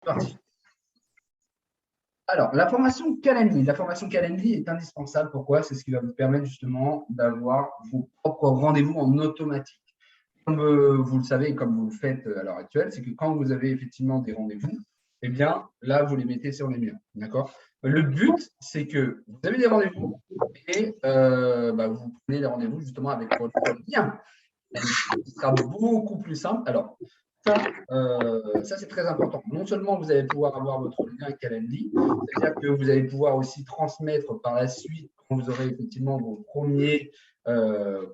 parti. Alors, la formation Calendly. La formation Calendly est indispensable. Pourquoi? C'est ce qui va vous permettre justement d'avoir vos propres rendez-vous en automatique. Comme vous le savez et comme vous le faites à l'heure actuelle, c'est que quand vous avez effectivement des rendez-vous, eh bien, là, vous les mettez sur les murs. D'accord? Le but, c'est que vous avez des rendez-vous et vous prenez les rendez-vous justement avec votre lien. Ce sera beaucoup plus simple. Alors, ça c'est très important. Non seulement vous allez pouvoir avoir votre lien Calendly, c'est-à-dire que vous allez pouvoir aussi transmettre par la suite, quand vous aurez effectivement vos premiers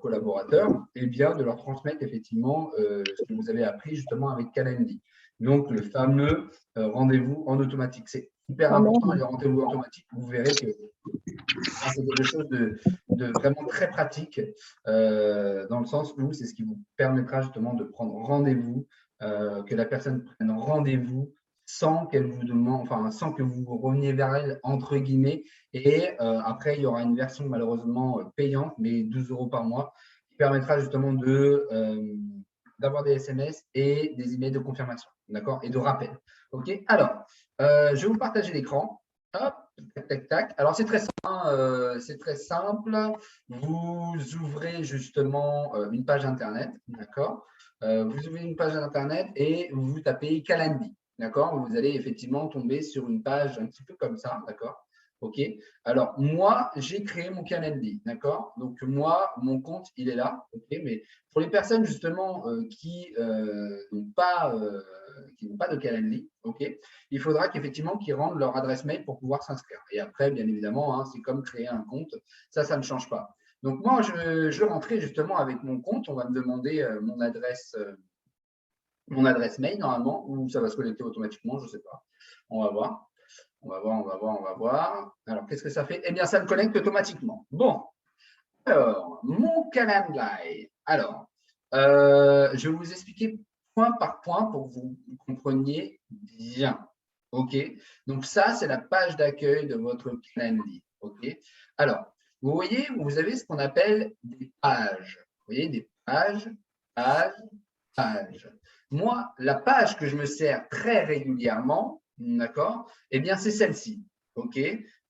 collaborateurs, et bien de leur transmettre effectivement ce que vous avez appris justement avec Calendly. Donc, le fameux rendez-vous en automatique. C'est hyper important, les rendez-vous automatiques. Vous verrez que c'est quelque chose de vraiment très pratique dans le sens où c'est ce qui vous permettra justement de prendre rendez-vous, que la personne prenne rendez-vous sans qu'elle vous demande, enfin sans que vous reveniez vers elle entre guillemets. Et après, il y aura une version malheureusement payante, mais 12 € par mois, qui permettra justement d'avoir des SMS et des emails de confirmation, d'accord, et de rappel. Ok. Alors, je vais vous partager l'écran. Hop, tac, tac, tac. Alors, c'est très simple. C'est très simple. Vous ouvrez justement une page Internet, d'accord. Vous ouvrez une page Internet et vous tapez Calendly, d'accord. Vous allez effectivement tomber sur une page un petit peu comme ça, d'accord. OK. Alors, moi, j'ai créé mon Calendly, d'accord. Donc, moi, mon compte, il est là, OK. Mais pour les personnes justement qui n'ont pas de Calendly, OK, il faudra qu'effectivement qu'ils rendent leur adresse mail pour pouvoir s'inscrire. Et après, bien évidemment, hein, c'est comme créer un compte. Ça ne change pas. Donc, moi, je rentrais justement avec mon compte. On va me demander mon adresse mail normalement, ou ça va se connecter automatiquement, je ne sais pas. On va voir. On va voir. Alors, qu'est-ce que ça fait? Eh bien, ça me connecte automatiquement. Bon. Alors, mon calendrier. Alors, je vais vous expliquer point par point pour que vous compreniez bien. OK? Donc, ça, c'est la page d'accueil de votre Calendly. OK? Alors, vous voyez, vous avez ce qu'on appelle des pages. Vous voyez, des pages, pages. Moi, la page que je me sers très régulièrement, d'accord, eh bien, c'est celle-ci. OK?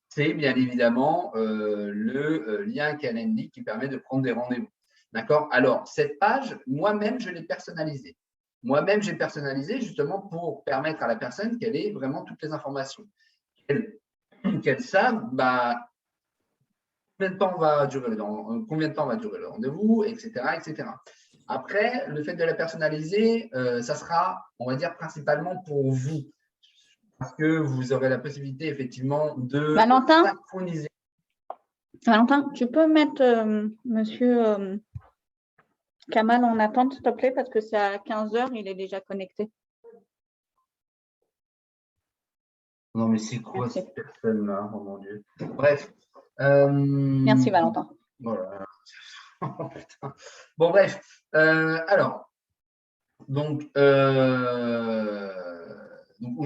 C'est bien évidemment le lien Calendly qui permet de prendre des rendez-vous. D'accord? Alors, cette page, moi-même, je l'ai personnalisée. Moi-même, j'ai personnalisé justement pour permettre à la personne qu'elle ait vraiment toutes les informations. Qu'elle sache combien de temps va durer le rendez-vous, etc., etc. Après, le fait de la personnaliser, ça sera, on va dire, principalement pour vous. Parce que vous aurez la possibilité, effectivement, de synchroniser. Valentin, tu peux mettre monsieur Kamal en attente, s'il te plaît, parce que c'est à 15 h, il est déjà connecté. Non, mais c'est quoi cette personne-là? Oh mon Dieu. Bref. Merci, Valentin. Voilà. Bon, bref. Alors, donc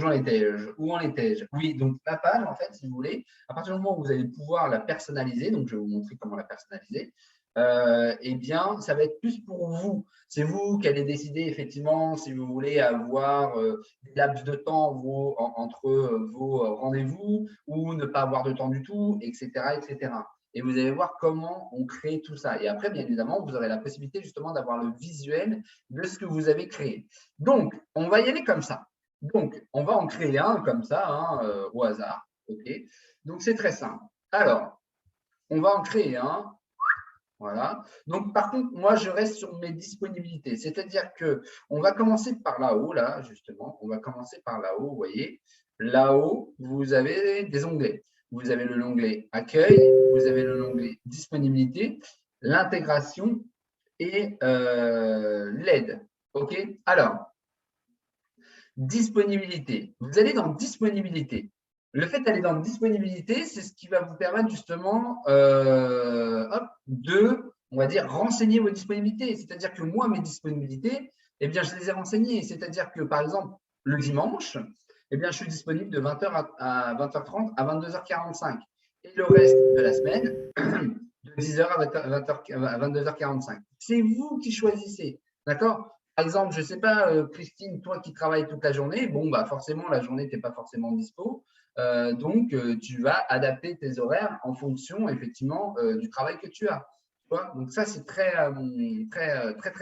où en étais-je? Oui, donc la page, en fait, si vous voulez, à partir du moment où vous allez pouvoir la personnaliser, donc je vais vous montrer comment la personnaliser, eh bien, ça va être plus pour vous. C'est vous qui allez décider, effectivement, si vous voulez avoir des laps de temps entre vos rendez-vous ou ne pas avoir de temps du tout, etc., etc. Et vous allez voir comment on crée tout ça. Et après, bien évidemment, vous aurez la possibilité justement d'avoir le visuel de ce que vous avez créé. Donc, on va y aller comme ça. Donc, on va en créer un comme ça, hein, au hasard. OK. Donc, c'est très simple. Alors, on va en créer un. Voilà. Donc, par contre, moi, je reste sur mes disponibilités. C'est-à-dire qu'on va commencer par là-haut, là, justement. On va commencer par là-haut, vous voyez. Là-haut, vous avez des onglets. Vous avez l'onglet Accueil, vous avez l'onglet Disponibilité, l'intégration et l'aide. OK? Alors, disponibilité. Vous allez dans Disponibilité. Le fait d'aller dans Disponibilité, c'est ce qui va vous permettre justement de, on va dire, renseigner vos disponibilités. C'est-à-dire que moi, mes disponibilités, eh bien, je les ai renseignées. C'est-à-dire que, par exemple, le dimanche, eh bien, je suis disponible de 20 h à 20h30 à 22h45. Et le reste de la semaine, de 10 h à 22h45. C'est vous qui choisissez. D'accord? Par exemple, je ne sais pas, Christine, toi qui travailles toute la journée, bon, bah forcément, la journée, tu n'es pas forcément dispo. Donc, tu vas adapter tes horaires en fonction, effectivement, du travail que tu as. Tu vois. Donc, ça, c'est très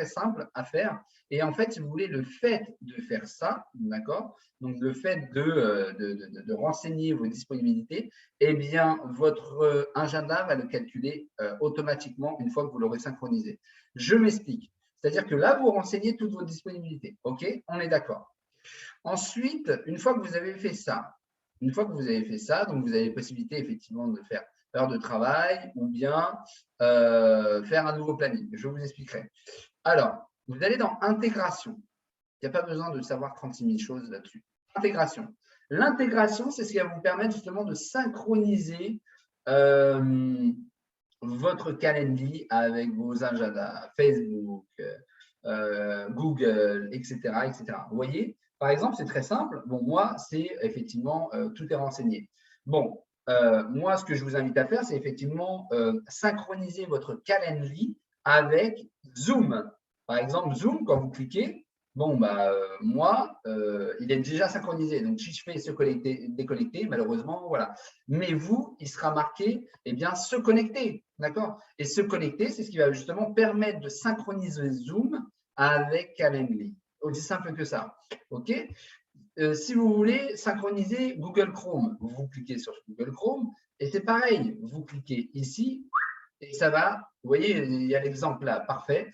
simple à faire. Et en fait, si vous voulez, le fait de faire ça, d'accord, donc le fait de renseigner vos disponibilités, eh bien, votre agenda va le calculer automatiquement une fois que vous l'aurez synchronisé. Je m'explique. C'est-à-dire que là, vous renseignez toutes vos disponibilités. OK? On est d'accord. Ensuite, une fois que vous avez fait ça, donc vous avez la possibilité effectivement de faire heure de travail ou bien faire un nouveau planning. Je vous expliquerai. Alors, vous allez dans intégration. Il n'y a pas besoin de savoir 36 000 choses là-dessus. Intégration. L'intégration, c'est ce qui va vous permettre justement de synchroniser votre calendrier avec vos agendas, Facebook, Google, etc., etc. Vous voyez, par exemple, c'est très simple. Bon, moi, c'est effectivement, tout est renseigné. Bon, moi, ce que je vous invite à faire, c'est effectivement synchroniser votre calendrier avec Zoom. Par exemple, Zoom, quand vous cliquez, bon, bah, moi, il est déjà synchronisé. Donc, si je fais se connecter, déconnecter, malheureusement, voilà. Mais vous, il sera marqué, eh bien, se connecter. D'accord? Et se connecter, c'est ce qui va justement permettre de synchroniser Zoom avec Calendly. Aussi simple que ça. OK? Si vous voulez synchroniser Google Chrome, vous cliquez sur Google Chrome et c'est pareil. Vous cliquez ici et ça va, vous voyez, il y a l'exemple là, parfait,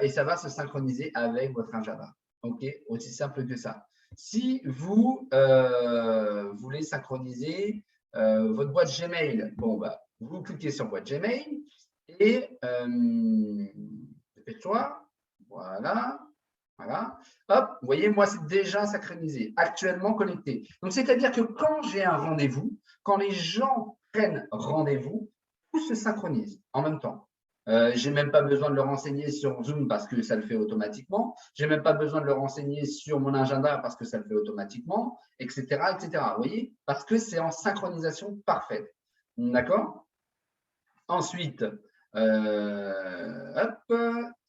et ça va se synchroniser avec votre agenda. OK? Aussi simple que ça. Si vous voulez synchroniser votre boîte Gmail, bon, bah, vous cliquez sur boîte Gmail et dépêche-toi, voilà, voilà. Hop, vous voyez, moi, c'est déjà synchronisé, actuellement connecté. Donc, c'est-à-dire que quand j'ai un rendez-vous, quand les gens prennent rendez-vous, tout se synchronise en même temps. Je n'ai même pas besoin de le renseigner sur Zoom parce que ça le fait automatiquement. Je n'ai même pas besoin de le renseigner sur mon agenda parce que ça le fait automatiquement, etc., etc. Vous voyez? Parce que c'est en synchronisation parfaite. D'accord? Ensuite, hop,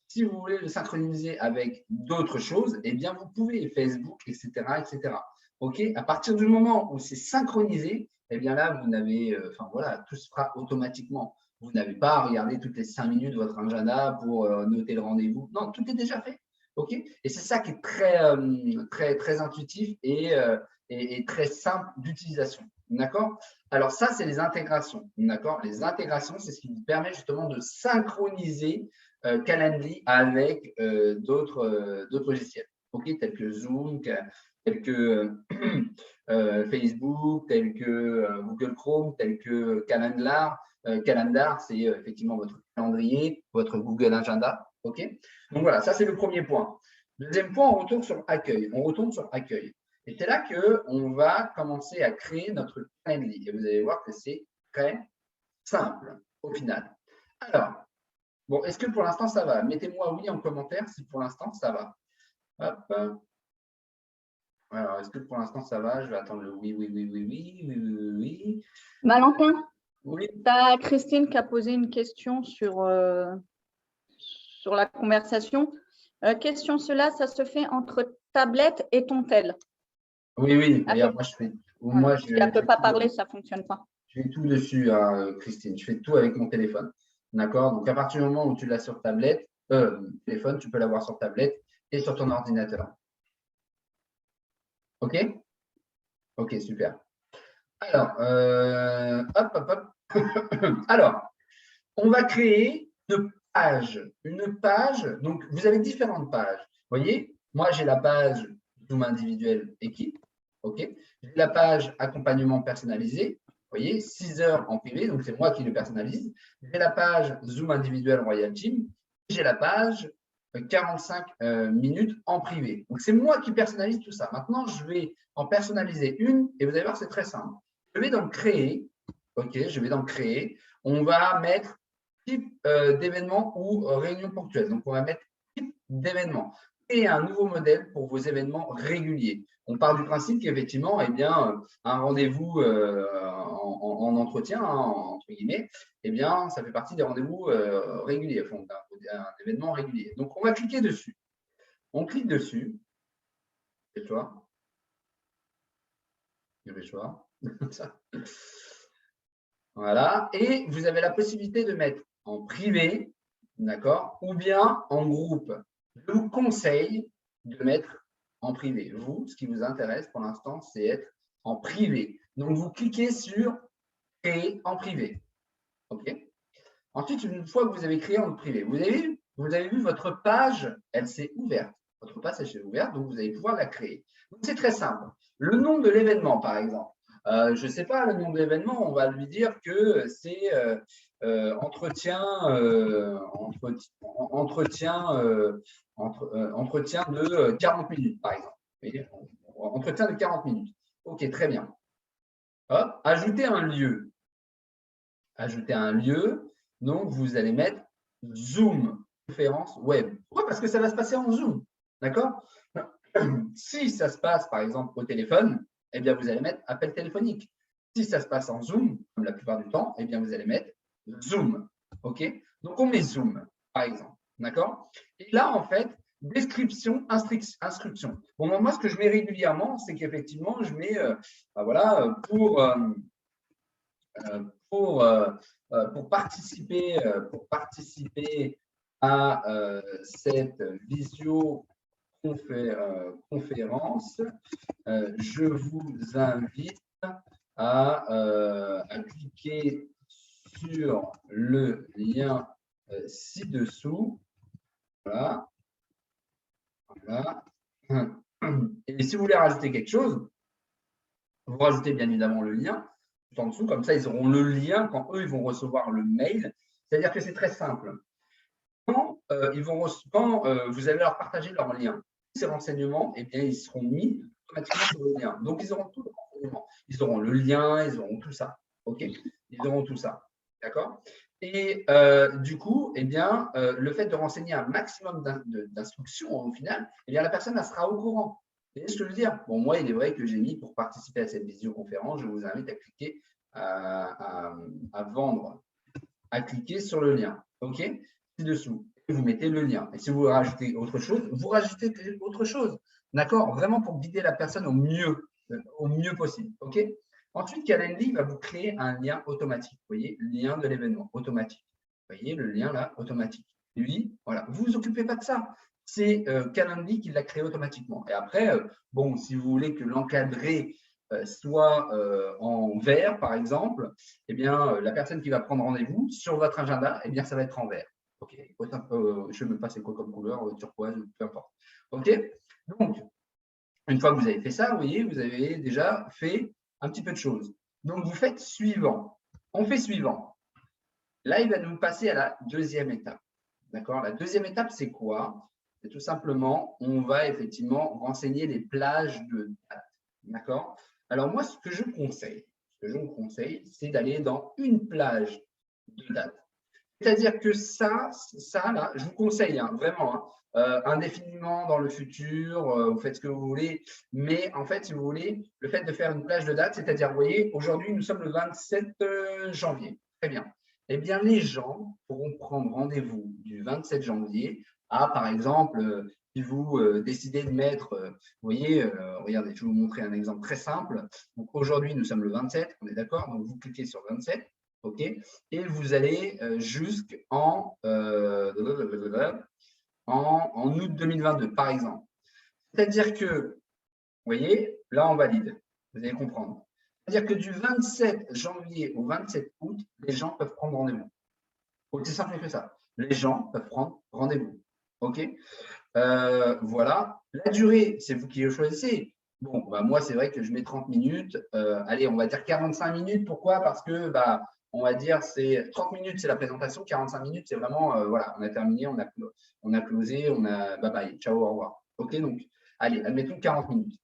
si vous voulez le synchroniser avec d'autres choses, eh bien, vous pouvez, Facebook, etc., etc. OK? À partir du moment où c'est synchronisé, eh bien là, vous n'avez, enfin voilà, tout se fera automatiquement. Vous n'avez pas à regarder toutes les 5 minutes votre agenda pour noter le rendez-vous. Non, tout est déjà fait. OK? Et c'est ça qui est très intuitif et très simple d'utilisation. D'accord? Alors ça, c'est les intégrations. D'accord? Les intégrations, c'est ce qui vous permet justement de synchroniser Calendly avec d'autres logiciels, okay, tels que Zoom, tels que Facebook, tels que Google Chrome, tels que Calendar. Calendar, c'est effectivement votre calendrier, votre Google Agenda. Okay, donc voilà, ça c'est le premier point. Deuxième point, on retourne sur accueil. Et c'est là qu'on va commencer à créer notre Calendly. Et vous allez voir que c'est très simple au final. Alors, bon, est-ce que pour l'instant ça va? Mettez-moi oui en commentaire si pour l'instant ça va. Hop. Alors, est-ce que pour l'instant ça va? Je vais attendre le oui. Valentin, oui. tu as Christine qui a posé une question sur la conversation. Question, cela, ça se fait entre tablette et ton tel. Oui. Regarde, moi je fais. Voilà. Si elle ne peut pas parler, ça ne fonctionne pas. Je fais tout dessus, hein, Christine. Je fais tout avec mon téléphone. D'accord? Donc, à partir du moment où tu l'as sur tablette, téléphone, tu peux l'avoir sur tablette et sur ton ordinateur. OK? OK, super. Alors, hop. Alors, on va créer une page. Une page, donc vous avez différentes pages. Vous voyez, moi j'ai la page Zoom individuel équipe. OK? J'ai la page accompagnement personnalisé. Vous voyez, 6 heures en privé, donc c'est moi qui le personnalise. J'ai la page Zoom individuel Royal Team. J'ai la page 45 minutes en privé. Donc, c'est moi qui personnalise tout ça. Maintenant, je vais en personnaliser une et vous allez voir, c'est très simple. Je vais donc créer. OK, je vais donc créer. On va mettre type d'événement ou réunion ponctuelle. Donc, on va mettre type d'événement et un nouveau modèle pour vos événements réguliers. On part du principe qu'effectivement, eh bien, un rendez-vous en entretien, hein, entre guillemets, eh bien, ça fait partie des rendez-vous réguliers, enfin, d'un événement régulier. Donc, on va cliquer dessus. On clique dessus. Dépêche-toi. Dépêche-toi. Voilà. Et vous avez la possibilité de mettre en privé, d'accord, ou bien en groupe. Je vous conseille de mettre en privé. Vous, ce qui vous intéresse pour l'instant, c'est être en privé. Donc, vous cliquez sur « Créer en privé ». OK. Ensuite, une fois que vous avez créé en privé, vous avez vu votre page, elle s'est ouverte. Votre page, elle s'est ouverte, donc vous allez pouvoir la créer. Donc, c'est très simple. Le nom de l'événement, par exemple. Je ne sais pas, le nom de l'événement, on va lui dire que c'est entretien de 40 minutes, par exemple. Entretien de 40 minutes. OK, très bien. Hop, ajouter un lieu. Ajouter un lieu. Donc, vous allez mettre Zoom, conférence web. Pourquoi? Parce que ça va se passer en Zoom. D'accord? Si ça se passe, par exemple, au téléphone, eh bien, vous allez mettre appel téléphonique. Si ça se passe en Zoom, comme la plupart du temps, eh bien, vous allez mettre Zoom. OK? Donc, on met Zoom, par exemple. D'accord? Et là, en fait, description, instruction. Bon, moi, ce que je mets régulièrement, c'est qu'effectivement, je mets, voilà, pour participer à cette visioconférence, je vous invite à cliquer sur le lien ci-dessous. Voilà. Voilà. Et si vous voulez rajouter quelque chose, vous rajoutez bien évidemment le lien en dessous, comme ça ils auront le lien quand eux ils vont recevoir le mail. C'est-à-dire que c'est très simple. Quand vous allez leur partager leur lien, ces renseignements, eh bien, ils seront mis automatiquement sur le lien. Donc, ils auront tous les renseignements. Ils auront le lien, ils auront tout ça. OK? Ils auront tout ça. D'accord? Et du coup, eh bien, le fait de renseigner un maximum d'instructions au final, eh bien, la personne elle sera au courant. Vous voyez ce que je veux dire? Bon, moi, il est vrai que j'ai mis pour participer à cette visioconférence, je vous invite à cliquer à vendre, à cliquer sur le lien. OK? Ci-dessous. Et vous mettez le lien. Et si vous rajoutez autre chose, vous rajoutez autre chose. D'accord? Vraiment pour guider la personne au mieux possible. OK? Ensuite, Calendly va vous créer un lien automatique. Vous voyez, lien de l'événement automatique. Vous voyez le lien là, automatique. Lui, voilà, vous ne vous occupez pas de ça. C'est Calendly qui l'a créé automatiquement. Et après, bon, si vous voulez que l'encadré soit en vert, par exemple, eh bien, la personne qui va prendre rendez-vous sur votre agenda, eh bien, ça va être en vert. OK. Je ne sais même pas c'est quoi comme couleur, turquoise, peu importe. OK. Donc, une fois que vous avez fait ça, vous voyez, vous avez déjà fait un petit peu de choses. Donc, vous faites suivant. On fait suivant. Là, il va nous passer à la deuxième étape. D'accord? La deuxième étape, c'est quoi? C'est tout simplement, on va effectivement renseigner les plages de date. D'accord? Alors, moi, ce que je vous conseille, c'est d'aller dans une plage de date. C'est-à-dire que ça là, je vous conseille vraiment, indéfiniment dans le futur, vous faites ce que vous voulez, mais en fait, si vous voulez, le fait de faire une plage de date, c'est-à-dire, vous voyez, aujourd'hui, nous sommes le 27 janvier. Très bien. Eh bien, les gens pourront prendre rendez-vous du 27 janvier à, par exemple, si vous décidez de mettre, vous voyez, regardez, je vais vous montrer un exemple très simple. Donc, aujourd'hui, nous sommes le 27, on est d'accord? Donc, vous cliquez sur 27. OK, et vous allez jusqu'en août 2022, par exemple. C'est-à-dire que, vous voyez, là, on valide. Vous allez comprendre. C'est-à-dire que du 27 janvier au 27 août, les gens peuvent prendre rendez-vous. Aussi simple que ça. Les gens peuvent prendre rendez-vous. OK, voilà. La durée, c'est vous qui le choisissez. Bon, bah, moi, c'est vrai que je mets 30 minutes. Allez, on va dire 45 minutes. Pourquoi? Parce que, bah, on va dire, c'est 30 minutes, c'est la présentation. 45 minutes, c'est vraiment, voilà, on a terminé, on a closé, on a bye bye, ciao, au revoir. OK, donc, allez, admettons 40 minutes.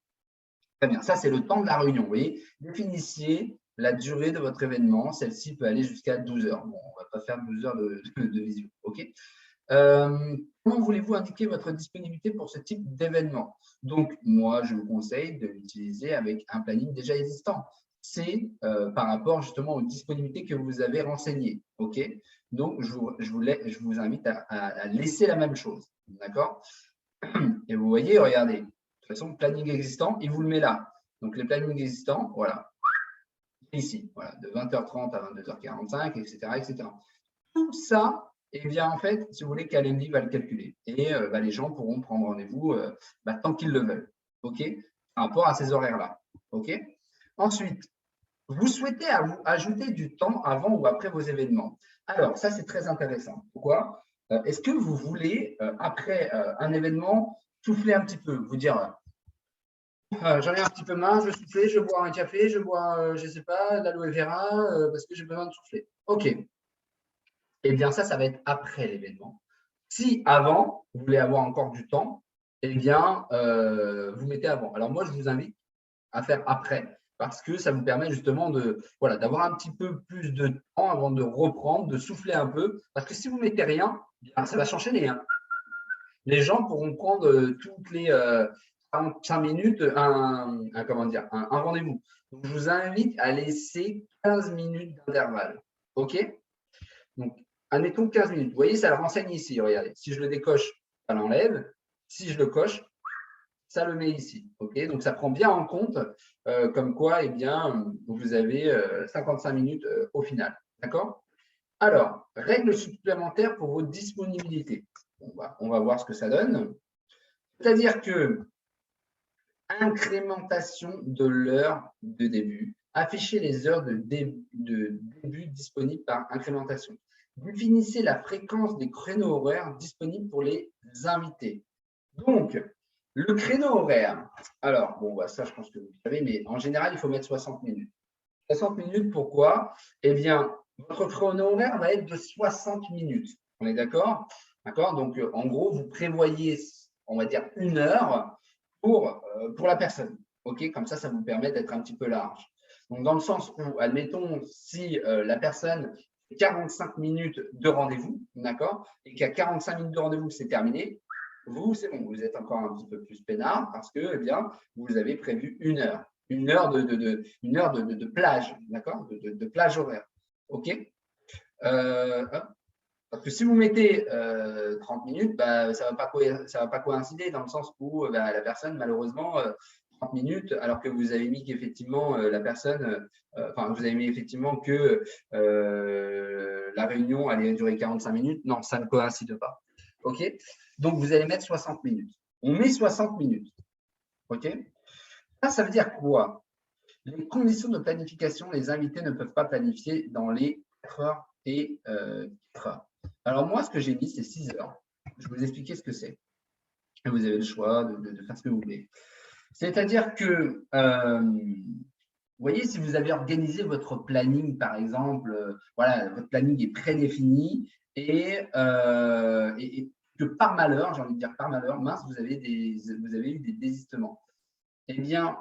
Très bien, ça, c'est le temps de la réunion. Vous voyez, définissiez la durée de votre événement. Celle-ci peut aller jusqu'à 12 heures. Bon, on ne va pas faire 12 heures de visio. OK. Comment voulez-vous indiquer votre disponibilité pour ce type d'événement? Donc, moi, je vous conseille de l'utiliser avec un planning déjà existant. C'est par rapport justement aux disponibilités que vous avez renseignées. OK? Donc, je vous invite à laisser la même chose. D'accord? Et vous voyez, regardez, de toute façon, planning existant, il vous le met là. Donc, les plannings existants, voilà, ici, voilà, de 20h30 à 22h45, etc., etc. Tout ça, eh bien, en fait, si vous voulez, Calendly va le calculer. Et les gens pourront prendre rendez-vous tant qu'ils le veulent, OK, par rapport à ces horaires-là, OK. Ensuite, vous souhaitez ajouter du temps avant ou après vos événements. Alors, ça, c'est très intéressant. Pourquoi? Est-ce que vous voulez, après un événement, souffler un petit peu, vous dire j'en ai un petit peu marre, je veux souffler, je bois un café, je bois, je ne sais pas, de l'aloe vera, parce que j'ai besoin de souffler. OK. Eh bien, ça va être après l'événement. Si avant, vous voulez avoir encore du temps, eh bien, vous mettez avant. Alors, moi, je vous invite à faire après parce que ça vous permet justement d'avoir un petit peu plus de temps avant de reprendre, de souffler un peu. Parce que si vous ne mettez rien, ça va s'enchaîner. Hein. Les gens pourront prendre toutes les 45 minutes un rendez-vous. Donc, je vous invite à laisser 15 minutes d'intervalle. OK? Donc, admettons 15 minutes. Vous voyez, ça le renseigne ici. Regardez, si je le décoche, ça l'enlève. Si je le coche, ça le met ici. OK? Donc, ça prend bien en compte comme quoi, eh bien, vous avez 55 minutes au final. D'accord? Alors, règle supplémentaire pour vos disponibilités. On va voir ce que ça donne. C'est-à-dire que incrémentation de l'heure de début. Affichez les heures de début disponibles par incrémentation. Définissez la fréquence des créneaux horaires disponibles pour les invités. Donc, le créneau horaire, alors, ça je pense que vous savez, mais en général, il faut mettre 60 minutes. 60 minutes, pourquoi? Eh bien, votre créneau horaire va être de 60 minutes. On est d'accord? D'accord? Donc, en gros, vous prévoyez, on va dire, 1 heure pour la personne. OK? Comme ça vous permet d'être un petit peu large. Donc, dans le sens où, admettons, si la personne a 45 minutes de rendez-vous, d'accord? Et qu'il y a 45 minutes de rendez-vous, c'est terminé, vous, c'est bon, vous êtes encore un petit peu plus peinard parce que, eh bien, vous avez prévu 1 heure. Une heure de plage, d'accord? De plage horaire. OK? Parce que si vous mettez 30 minutes, ça va pas coïncider dans le sens où la personne, malheureusement, 30 minutes, alors que vous avez mis qu'effectivement la personne, vous avez mis effectivement que la réunion allait durer 45 minutes. Non, ça ne coïncide pas. OK? Donc, vous allez mettre 60 minutes. On met 60 minutes. OK? Ça veut dire quoi? Les conditions de planification, les invités ne peuvent pas planifier dans les 4 heures et 4 heures. Alors, moi, ce que j'ai mis, c'est 6 heures. Je vais vous expliquer ce que c'est. Et vous avez le choix de faire ce que vous voulez. C'est-à-dire que, vous voyez, si vous avez organisé votre planning, par exemple, votre planning est prédéfini et que par malheur, j'ai envie de dire par malheur, mince, vous avez eu des désistements. Eh bien,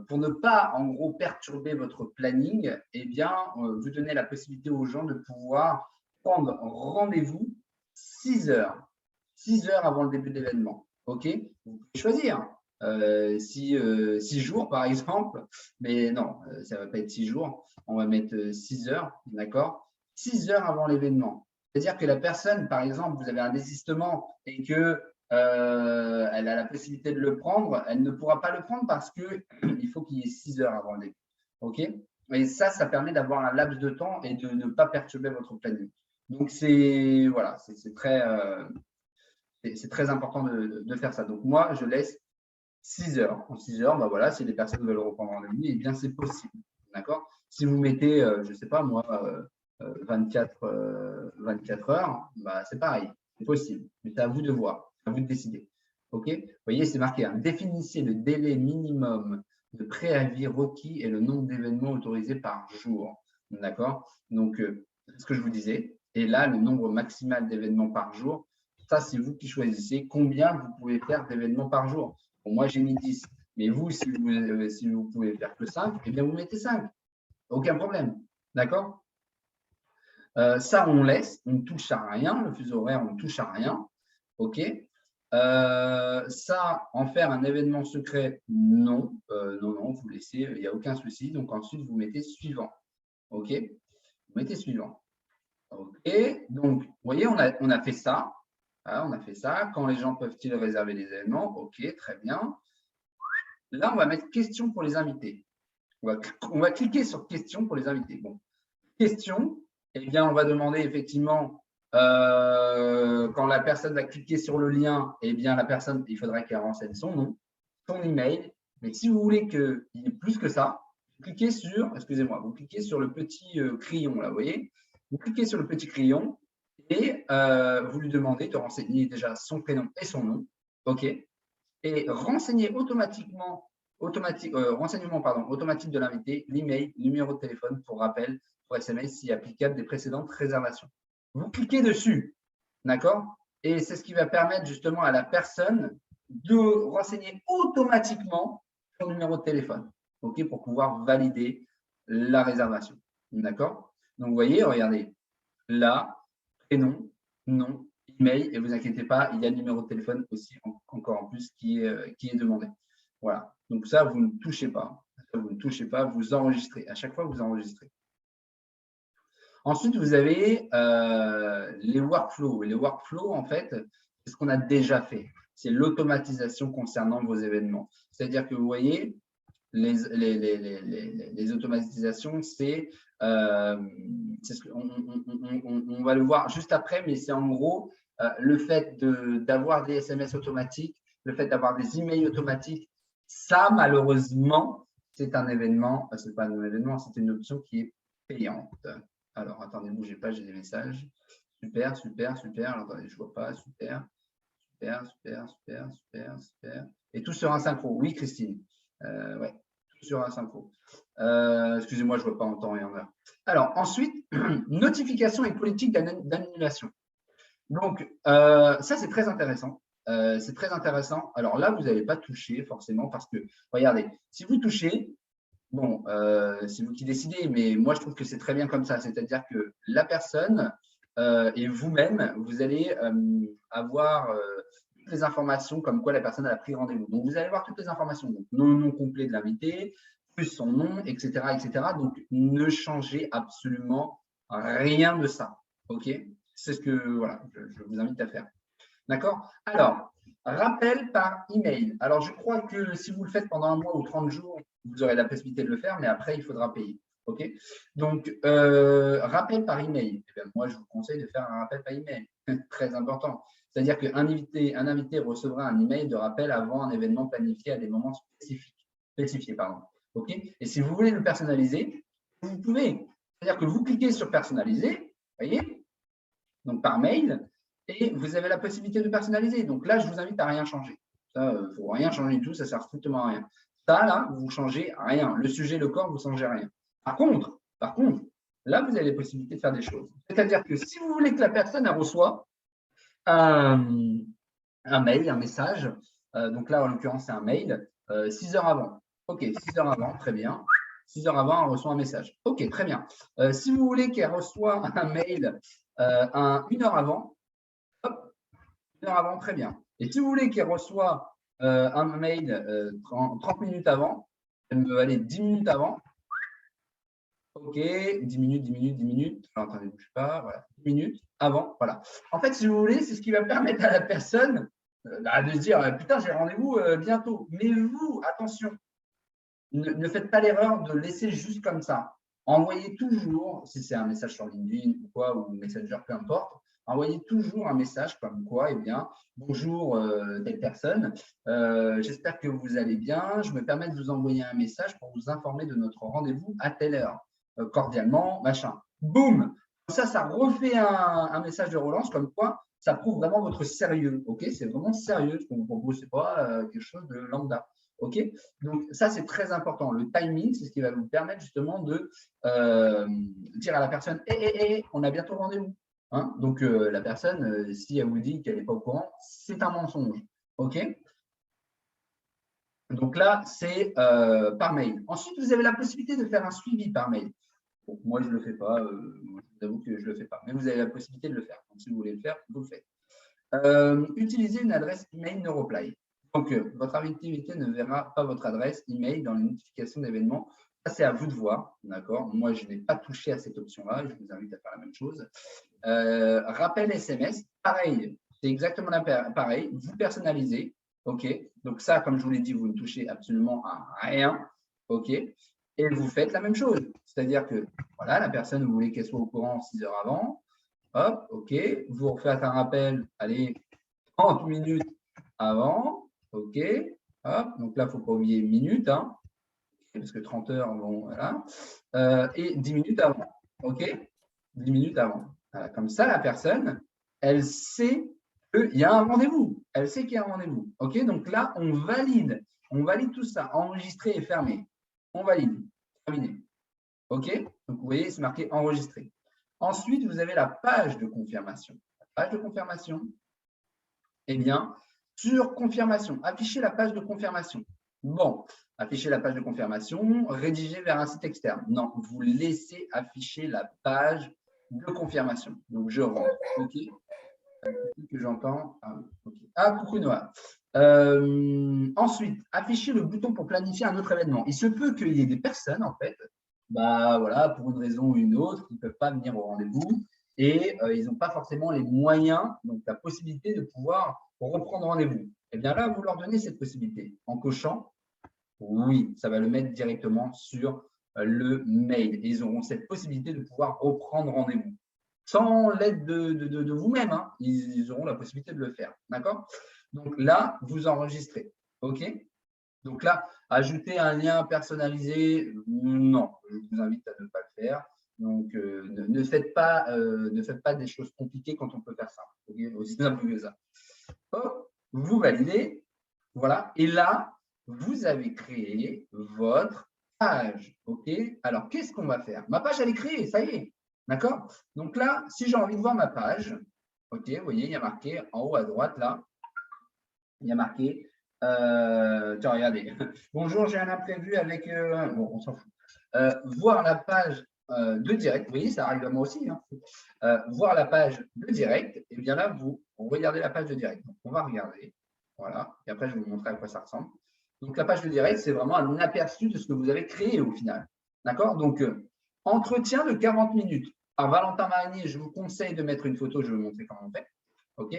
pour ne pas, en gros, perturber votre planning, eh bien, vous donnez la possibilité aux gens de pouvoir prendre rendez-vous 6 heures. 6 heures avant le début de l'événement. OK? Vous pouvez choisir 6 jours, par exemple, mais non, ça ne va pas être 6 jours. On va mettre 6 heures, d'accord? 6 heures avant l'événement. C'est-à-dire que la personne, par exemple, vous avez un désistement et que elle a la possibilité de le prendre, elle ne pourra pas le prendre parce qu'il faut qu'il y ait 6 heures avant le début. OK? Et ça permet d'avoir un laps de temps et de ne pas perturber votre planning. Donc, c'est très important de faire ça. Donc, moi, je laisse 6 heures. En 6 heures, si les personnes veulent reprendre rendez-vous, eh bien, c'est possible. D'accord? Si vous mettez, je ne sais pas, moi, 24 heures, c'est pareil. C'est possible. Mais c'est à vous de voir. À vous de décider. OK? Vous voyez, c'est marqué. Définissez le délai minimum de préavis requis et le nombre d'événements autorisés par jour. D'accord? Donc, c'est ce que je vous disais. Et là, le nombre maximal d'événements par jour, ça, c'est vous qui choisissez combien vous pouvez faire d'événements par jour. Bon, moi, j'ai mis 10. Mais vous, si vous pouvez faire que 5, eh bien, vous mettez 5. Aucun problème. D'accord? Ça, on laisse, on ne touche à rien. Le fuseau horaire, on ne touche à rien. OK? Ça, en faire un événement secret, non. Non, vous laissez, il n'y a aucun souci. Donc, ensuite, vous mettez suivant. OK? Vous mettez suivant. OK? Donc, vous voyez, on a fait ça. Ah, on a fait ça. Quand les gens peuvent-ils réserver les événements? OK, très bien. Là, on va mettre question pour les invités. On va cliquer sur question pour les invités. Bon, question, eh bien, on va demander effectivement, quand la personne va cliquer sur le lien, eh bien, la personne, il faudra qu'elle renseigne son nom, son email. Mais si vous voulez qu'il y ait plus que ça, cliquez sur, excusez-moi, vous cliquez sur le petit crayon, là, vous voyez? Vous cliquez sur le petit crayon et vous lui demandez de renseigner déjà son prénom et son nom. OK. Et renseigner automatiquement, renseignement automatique de l'invité, l'email, numéro de téléphone pour rappel, pour SMS si applicable des précédentes réservations. Vous cliquez dessus, d'accord? Et c'est ce qui va permettre justement à la personne de renseigner automatiquement son numéro de téléphone, ok, pour pouvoir valider la réservation, d'accord? Donc vous voyez, regardez, là, prénom, nom, email, et vous inquiétez pas, il y a le numéro de téléphone aussi encore en plus qui est demandé. Voilà, donc ça, vous ne touchez pas. Vous ne touchez pas, vous enregistrez. À chaque fois, vous enregistrez. Ensuite, vous avez les workflows. Les workflows, en fait, c'est ce qu'on a déjà fait. C'est l'automatisation concernant vos événements. C'est-à-dire que vous voyez, les automatisations, c'est ce on va le voir juste après, mais c'est en gros le fait d'avoir des SMS automatiques, le fait d'avoir des emails automatiques. Ça, malheureusement, c'est un événement, c'est pas un événement, c'est une option qui est payante. Alors, attendez, bougez pas, j'ai des messages. Super, super, super. Alors, attendez, je vois pas. Super, super, super, super, super, super. Et tout sur un synchro. Oui, Christine. Ouais, tout sur un synchro. Excusez-moi, je ne vois pas en temps et en heure. Alors, ensuite, notification et politique d'annulation. Donc, ça, c'est très intéressant. C'est très intéressant. Alors là, vous n'allez pas toucher forcément parce que, regardez, si vous touchez, bon, c'est vous qui décidez, mais moi, je trouve que c'est très bien comme ça. C'est-à-dire que la personne et vous-même, vous allez avoir toutes les informations comme quoi la personne a pris rendez-vous. Donc, vous allez voir toutes les informations. Donc, nom complet de l'invité, plus son nom, etc., etc. Donc, ne changez absolument rien de ça. OK? C'est ce que voilà, je vous invite à faire. D'accord? Alors, rappel par email. Alors, je crois que si vous le faites pendant un mois ou 30 jours, vous aurez la possibilité de le faire, mais après, il faudra payer. OK? Donc, rappel par email. Eh bien, moi, je vous conseille de faire un rappel par email. Très important. C'est-à-dire qu'un invité recevra un email de rappel avant un événement planifié à des moments spécifiés. OK? Et si vous voulez le personnaliser, vous pouvez. C'est-à-dire que vous cliquez sur personnaliser, voyez, donc par mail, et vous avez la possibilité de personnaliser. Donc là, je vous invite à rien changer. Ça, il ne faut rien changer du tout, ça ne sert strictement à rien. Ça, là, vous ne changez rien. Le sujet, le corps, vous ne changez rien. Par contre, là, vous avez les possibilités de faire des choses. C'est-à-dire que si vous voulez que la personne elle reçoit un mail, un message, donc là, en l'occurrence, c'est un mail, 6 heures avant. OK, 6 heures avant, très bien. 6 heures avant, elle reçoit un message. OK, très bien. Si vous voulez qu'elle reçoive un mail une heure avant, hop, une heure avant, très bien. Et si vous voulez qu'elle reçoive un mail 30 minutes avant, elle peut aller 10 minutes avant. OK, 10 minutes, 10 minutes, 10 minutes. Alors, attendez, bouge pas. Voilà, 10 minutes avant. Voilà. En fait, si vous voulez, c'est ce qui va permettre à la personne de se dire putain, j'ai rendez-vous bientôt. Mais vous, attention, ne faites pas l'erreur de laisser juste comme ça. Envoyez toujours, si c'est un message sur LinkedIn ou quoi, ou Messenger, peu importe, envoyez toujours un message comme quoi, eh bien, bonjour telle personne, j'espère que vous allez bien, je me permets de vous envoyer un message pour vous informer de notre rendez-vous à telle heure, cordialement, machin. Boum! Ça refait un message de relance comme quoi ça prouve vraiment votre sérieux, ok? C'est vraiment sérieux ce qu'on vous propose, c'est pas quelque chose de lambda. OK? Donc, ça, c'est très important. Le timing, c'est ce qui va vous permettre justement de dire à la personne on a bientôt rendez-vous. Hein? Donc, la personne, si elle vous dit qu'elle n'est pas au courant, c'est un mensonge. OK? Donc là, c'est par mail. Ensuite, vous avez la possibilité de faire un suivi par mail. Bon, moi, je ne le fais pas. Je vous avoue que je ne le fais pas. Mais vous avez la possibilité de le faire. Donc, si vous voulez le faire, vous le faites. Utilisez une adresse email no reply. Donc, votre activité ne verra pas votre adresse email dans les notifications d'événements. Ça, c'est à vous de voir. D'accord? Moi, je n'ai pas touché à cette option-là. Je vous invite à faire la même chose. Rappel SMS, pareil. C'est exactement pareil. Vous personnalisez. OK. Donc ça, comme je vous l'ai dit, vous ne touchez absolument à rien. OK. Et vous faites la même chose. C'est-à-dire que voilà, la personne, vous voulez qu'elle soit au courant 6 heures avant. Hop, OK. Vous refaites un rappel, allez, 30 minutes avant. OK. Hop. Donc là, il ne faut pas oublier minutes, hein, parce que 30 heures, bon, voilà. Et 10 minutes avant. OK. 10 minutes avant. Voilà. Comme ça, la personne, elle sait qu'il y a un rendez-vous. Elle sait qu'il y a un rendez-vous. OK. Donc là, on valide. On valide tout ça. Enregistré et fermé. On valide. Terminé. OK. Donc, vous voyez, c'est marqué enregistré. Ensuite, vous avez la page de confirmation. La page de confirmation, eh bien, sur confirmation, afficher la page de confirmation. Bon, afficher la page de confirmation, rédiger vers un site externe. Non, vous laissez afficher la page de confirmation. Donc, je rentre. OK. Que j'entends. Ah, okay. Ah, coucou Noah. Ensuite, afficher le bouton pour planifier un autre événement. Il se peut qu'il y ait des personnes, en fait, bah, voilà, pour une raison ou une autre, qui ne peuvent pas venir au rendez-vous et ils n'ont pas forcément les moyens, donc la possibilité de pouvoir reprendre rendez-vous. Eh bien là, vous leur donnez cette possibilité en cochant oui, ça va le mettre directement sur le mail. Et ils auront cette possibilité de pouvoir reprendre rendez-vous. Sans l'aide de vous-même, hein, ils auront la possibilité de le faire. D'accord? Donc là, vous enregistrez. OK? Donc là, ajouter un lien personnalisé, non, je vous invite à ne pas le faire. Donc, ne faites pas des choses compliquées quand on peut faire ça. Okay? Aussi simple que ça. Hop, vous validez. Voilà. Et là, vous avez créé votre page. OK? Alors, qu'est-ce qu'on va faire? Ma page, elle est créée, ça y est. D'accord? Donc là, si j'ai envie de voir ma page, OK, vous voyez, il y a marqué en haut à droite, là, il y a marqué, tiens, regardez, bonjour, j'ai un imprévu avec, bon, on s'en fout. Voir la page de direct, vous voyez, ça arrive à moi aussi, hein. Voir la page de direct, et bien là, vous regardez la page de direct. Donc, on va regarder, voilà, et après, je vais vous montrer à quoi ça ressemble. Donc, la page de direct, c'est vraiment un aperçu de ce que vous avez créé au final. D'accord? Donc, entretien de 40 minutes. Par Valentin Marinier, je vous conseille de mettre une photo, je vais vous montrer comment on fait. OK?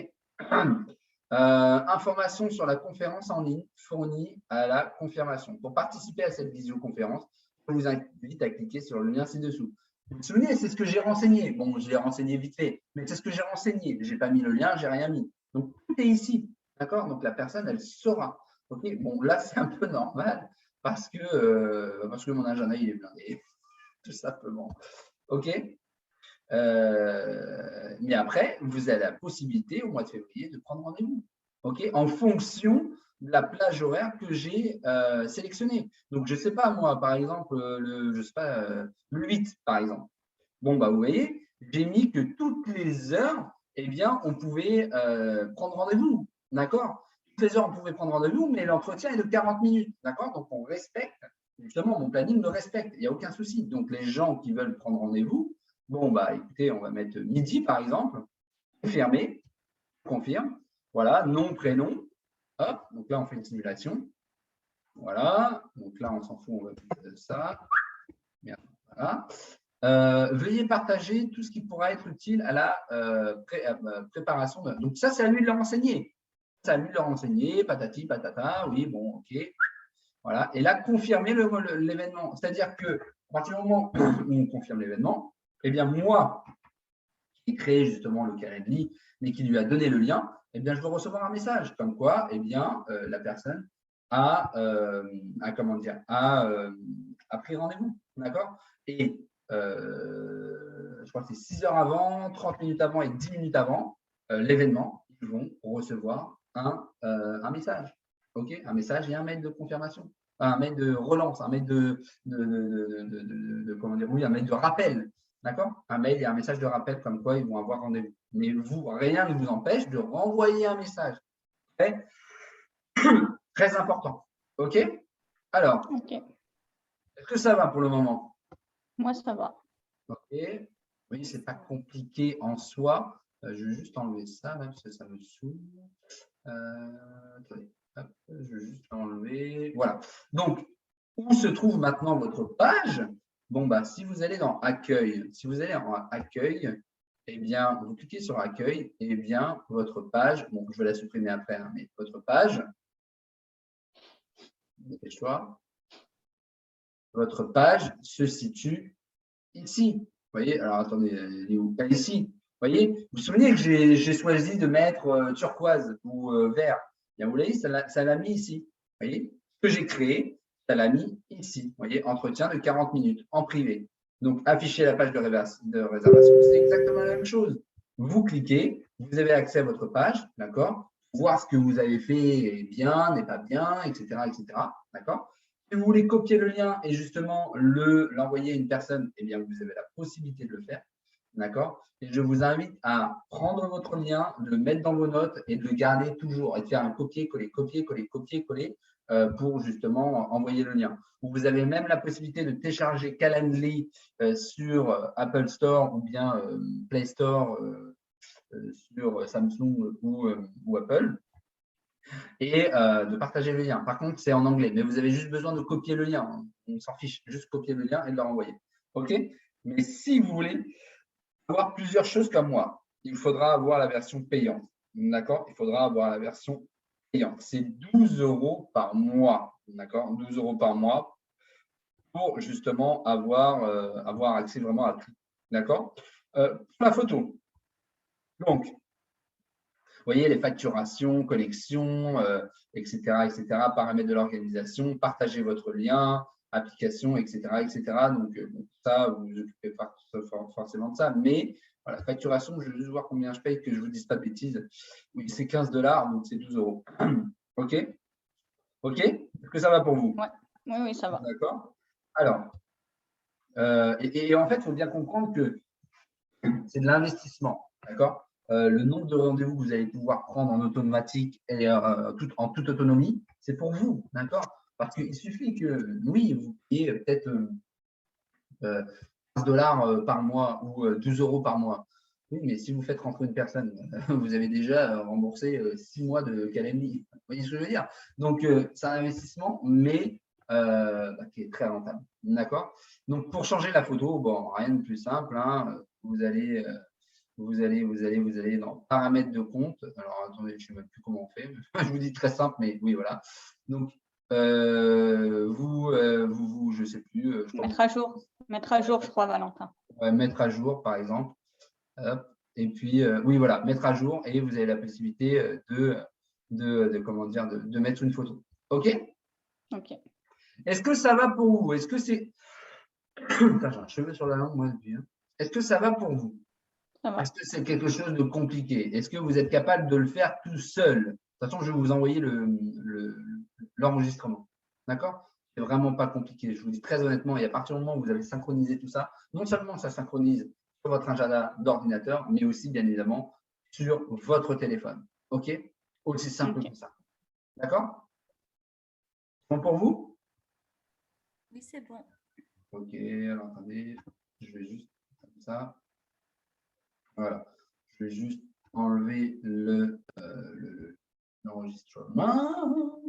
Information sur la conférence en ligne fournie à la confirmation. Pour participer à cette visioconférence, je vous invite à cliquer sur le lien ci-dessous. Vous vous souvenez, c'est ce que j'ai renseigné. Bon, je l'ai renseigné vite fait, mais c'est ce que j'ai renseigné. Je n'ai pas mis le lien, je n'ai rien mis. Donc, tout est ici. D'accord? Donc, la personne, elle saura. OK? Bon, là, c'est un peu normal parce que mon agenda, il est blindé. Tout simplement. OK? Mais après, vous avez la possibilité au mois de février de prendre rendez-vous, OK, en fonction de la plage horaire que j'ai sélectionnée. Donc, je ne sais pas, moi, par exemple, le 8, par exemple. Bon, bah, vous voyez, j'ai mis que toutes les heures, eh bien, on pouvait prendre rendez-vous, d'accord? Toutes les heures, on pouvait prendre rendez-vous, mais l'entretien est de 40 minutes, d'accord? Donc, on respecte, justement, mon planning le respecte, il n'y a aucun souci. Donc, les gens qui veulent prendre rendez-vous, bon, bah, écoutez, on va mettre midi, par exemple, confirmé, confirme, voilà, nom, prénom, hop, donc là, on fait une simulation, voilà, donc là, on s'en fout, on va mettre ça, merde, voilà. Veuillez partager tout ce qui pourra être utile à la préparation. Donc, ça, c'est à lui de le renseigner. C'est à lui de le renseigner, patati, patata, oui, bon, ok. Voilà, et là, confirmer l'événement. C'est-à-dire qu'à partir du moment où on confirme l'événement, eh bien, moi, qui crée justement le Calendly, mais qui lui a donné le lien, eh bien, je vais recevoir un message comme quoi, eh bien, la personne a pris rendez-vous. D'accord? Et je crois que c'est 6 heures avant, 30 minutes avant et 10 minutes avant l'événement, ils vont recevoir un message. OK? Un message et un mail de confirmation. Un mail de relance, un mail comment dire, oui, un mail de rappel. D'accord? Un mail et un message de rappel comme quoi ils vont avoir rendez-vous. Mais vous, rien ne vous empêche de renvoyer un message. Okay? Très important. OK? Alors, est-ce que ça va pour le moment? Moi, ça va. OK. Oui, ce n'est pas compliqué en soi. Je vais juste enlever ça, là, parce que ça me saoule. Attendez. Hop, je vais juste enlever. Voilà. Donc, où se trouve maintenant votre page? Bon, bah, si vous allez dans Accueil, eh bien, vous cliquez sur accueil, et eh bien, votre page, bon, je vais la supprimer après, hein, mais votre page, dépêche-toi, votre page se situe ici. Vous voyez, alors attendez, elle est où? Ici. Vous voyez, vous vous souvenez que j'ai choisi de mettre turquoise ou vert. Bien, vous voyez, ça l'a mis ici. Vous voyez, ce que j'ai créé, ça l'a mis ici. Vous voyez, entretien de 40 minutes en privé. Donc, afficher la page de réservation, c'est exactement la même chose. Vous cliquez, vous avez accès à votre page, d'accord? Voir ce que vous avez fait est bien, n'est pas bien, etc., etc. D'accord? Si vous voulez copier le lien et justement l'envoyer à une personne, eh bien, vous avez la possibilité de le faire. D'accord? Et je vous invite à prendre votre lien, de le mettre dans vos notes et de le garder toujours et de faire un copier-coller, copier-coller, copier-coller pour justement envoyer le lien. Vous avez même la possibilité de télécharger Calendly sur Apple Store ou bien Play Store sur Samsung ou Apple et de partager le lien. Par contre, c'est en anglais, mais vous avez juste besoin de copier le lien. Hein. On s'en fiche, juste copier le lien et de le renvoyer. OK? Mais si vous voulez avoir plusieurs choses comme moi, il faudra avoir la version payante. D'accord? Il faudra avoir la version payante. C'est 12 € par mois. D'accord? 12 € par mois pour justement avoir accès vraiment à tout. D'accord? Pour la photo. Donc, vous voyez, les facturations, collections, etc., etc., paramètres de l'organisation, partagez votre lien, application, etc., etc. Donc, ça, vous vous occupez pas forcément de ça. Mais voilà, facturation, je vais juste voir combien je paye, que je ne vous dise pas de bêtises. Oui, c'est 15 $, donc c'est 12 €. OK? OK? Est-ce que ça va pour vous? Ouais. Oui, oui, ça va. D'accord? Alors, et en fait, il faut bien comprendre que c'est de l'investissement. D'accord? Le nombre de rendez-vous que vous allez pouvoir prendre en automatique et en toute autonomie, c'est pour vous. D'accord? Parce qu'il suffit que, oui, vous payez peut-être 15 $ par mois ou 12 € par mois. Oui, mais si vous faites rentrer une personne, vous avez déjà remboursé 6 mois de Calendly. Vous voyez ce que je veux dire? Donc, c'est un investissement, mais qui est très rentable. D'accord? Donc, pour changer la photo, bon, rien de plus simple. Hein, vous allez dans paramètres de compte. Alors, attendez, je ne sais même plus comment on fait. Je vous dis très simple, mais oui, voilà. Donc, je ne sais plus. Mettre à jour, je crois, Valentin. Mettre à jour, par exemple. Hop. Et puis, oui, voilà, mettre à jour et vous avez la possibilité comment dire, de mettre une photo. OK? OK. Est-ce que ça va pour vous? Est-ce que c'est… Putain, j'ai un cheveu sur la langue, moi, depuis. Hein. Est-ce que ça va pour vous? Ça va. Est-ce que c'est quelque chose de compliqué? Est-ce que vous êtes capable de le faire tout seul? De toute façon, je vais vous envoyer l'enregistrement. D'accord? C'est vraiment pas compliqué. Je vous dis très honnêtement, et à partir du moment où vous avez synchronisé tout ça, non seulement ça synchronise sur votre agenda d'ordinateur, mais aussi, bien évidemment, sur votre téléphone. OK? Aussi simple que ça. D'accord? Bon pour vous? Oui, c'est bon. OK, alors attendez, je vais juste comme ça. Voilà. Je vais juste enlever l'enregistrement.